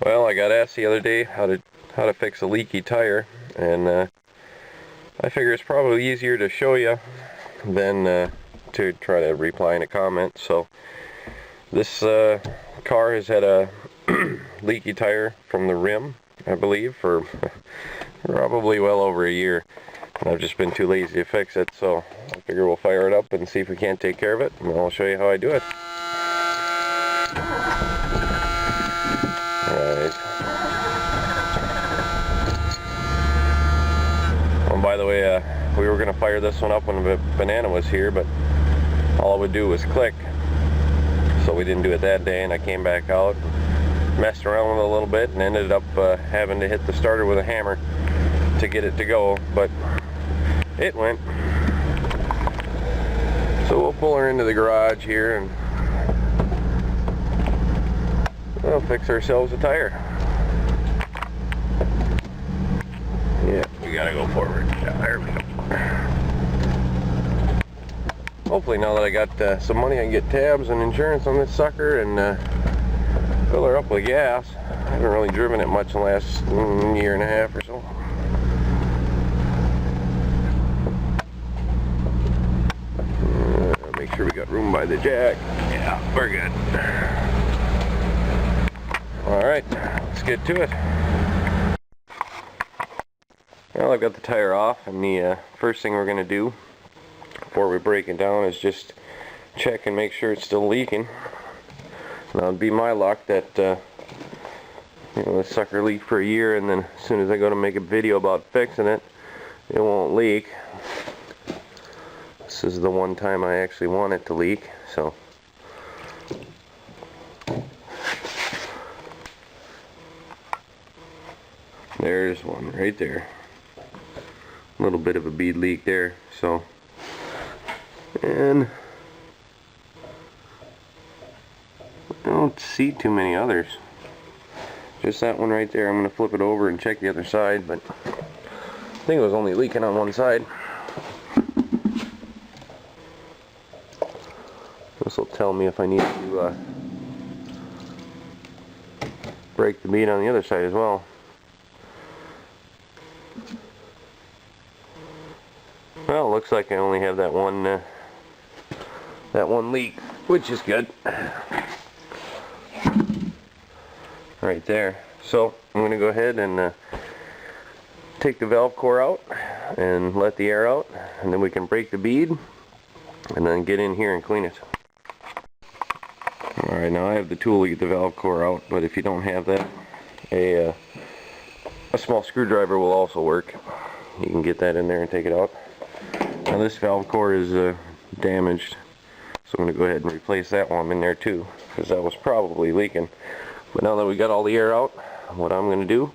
Well, I got asked the other day how to fix a leaky tire, and I figure it's probably easier to show you than to try to reply in a comment. So this car has had a leaky tire from the rim, I believe, for probably well over a year, and I've just been too lazy to fix it. So I figure we'll fire it up and see if we can't take care of it, and I'll show you how I do it. Alright. Oh, by the way, we were going to fire this one up when the banana was here, but all it would do was click. So we didn't do it that day, and I came back out, messed around with it a little bit, and ended up having to hit the starter with a hammer to get it to go, but it went. So we'll pull her into the garage here and we'll fix ourselves a tire. Yeah, we gotta go forward. Yeah, there we go. Hopefully now that I got some money, I can get tabs and insurance on this sucker and fill her up with gas. I haven't really driven it much in the last year and a half or so. Make sure we got room by the jack. Yeah, we're good. Alright, let's get to it. Well, I've got the tire off, and the first thing we're going to do before we break it down is just check and make sure it's still leaking. Now, it'd be my luck that this sucker leaked for a year, and then as soon as I go to make a video about fixing it, it won't leak. This is the one time I actually want it to leak, so there's one right there. A little bit of a bead leak there, so, and I don't see too many others. Just that one right there. I'm going to flip it over and check the other side, but I think it was only leaking on one side. This will tell me if I need to break the bead on the other side as well. Well, it looks like I only have that one leak, which is good. Right there. So I'm going to go ahead and take the valve core out and let the air out, and then we can break the bead and then get in here and clean it. Alright, now I have the tool to get the valve core out, but if you don't have that, a small screwdriver will also work. You can get that in there and take it out. Now this valve core is damaged, so I'm going to go ahead and replace that one in there too, because that was probably leaking. But now that we got all the air out, what I'm going to do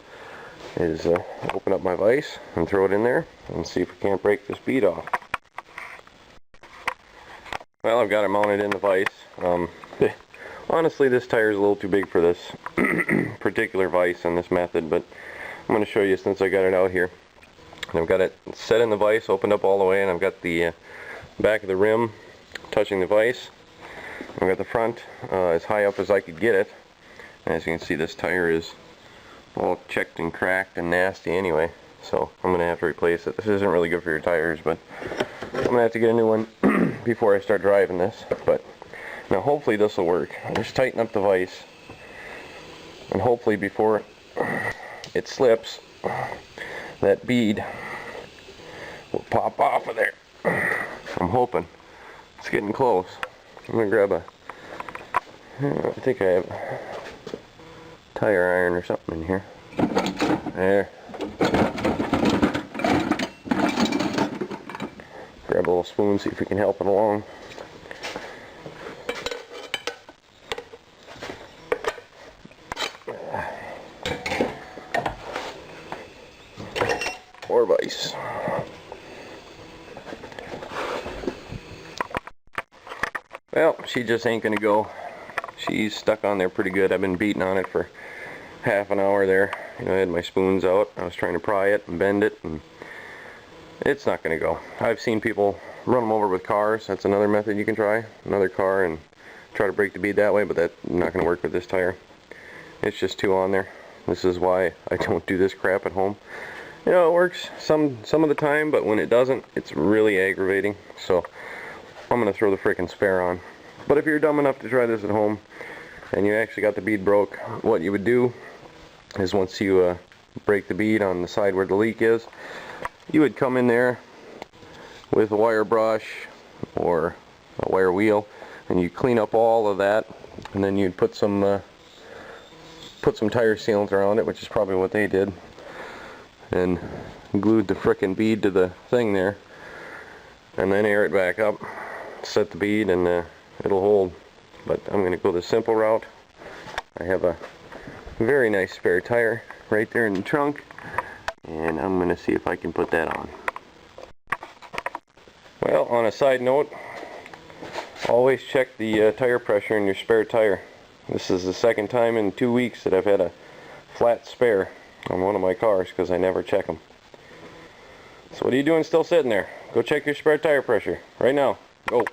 is open up my vise and throw it in there and see if we can't break this bead off. Well, I've got it mounted in the vise. Honestly, this tire is a little too big for this particular vise and this method, but I'm going to show you since I got it out here. And I've got it set in the vise, opened up all the way, and I've got the back of the rim touching the vise. I've got the front as high up as I could get it. As you can see, this tire is all checked and cracked and nasty anyway, so I'm going to have to replace it. This isn't really good for your tires, but I'm going to have to get a new one before I start driving this. But now hopefully this will work. I'll just tighten up the vise, and hopefully before it slips, that bead will pop off of there. I'm hoping. It's getting close. I'm going to grab I think I have tire iron or something in here. There. Grab a little spoon, see if we can help it along. Or vise. Well, she just ain't gonna go. She's stuck on there pretty good. I've been beating on it for half an hour there. I had my spoons out. I was trying to pry it and bend it, and it's not going to go. I've seen people run them over with cars. That's another method you can try. Another car and try to break the bead that way, but that's not going to work with this tire. it's just too on there. This is why I don't do this crap at home. You know, it works some of the time, but when it doesn't, it's really aggravating. So I'm gonna throw the frickin' spare on. But if you're dumb enough to try this at home and you actually got the bead broke, what you would do is once you break the bead on the side where the leak is, you would come in there with a wire brush or a wire wheel, and you clean up all of that, and then you'd put some tire sealant around it, which is probably what they did, and glued the frickin' bead to the thing there, and then air it back up, set the bead, and it'll hold. But I'm going to go the simple route. I have a very nice spare tire right there in the trunk, and I'm going to see if I can put that on. Well, on a side note, always check the tire pressure in your spare tire. This is the second time in 2 weeks that I've had a flat spare on one of my cars because I never check them. So what are you doing still sitting there? Go check your spare tire pressure right now. Go.